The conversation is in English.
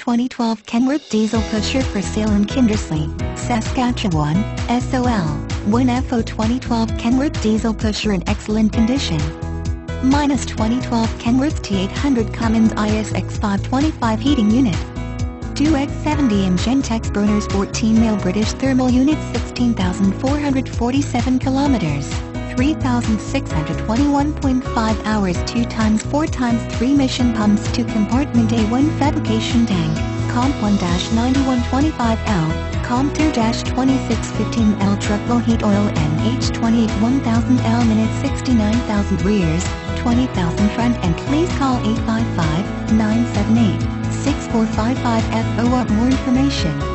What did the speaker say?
2012 Kenworth Diesel Pusher for sale in Kindersley, Saskatchewan, SOL. 1FO 2012 Kenworth Diesel Pusher in excellent condition. -2012 Kenworth T800 Cummins ISX 525 heating unit. 2x70M Gentex Burners 14 male British thermal unit 16,447 kilometers. 3,621.5 hours 2x4x3 mission pumps 2 compartment A1 Fabrication Tank, Comp 1-9125L, Comp 2-2615L Truck Low Heat Oil and H20 1000L minute 69,000 rears, 20,000 front and please call 855-978-6455 for more information.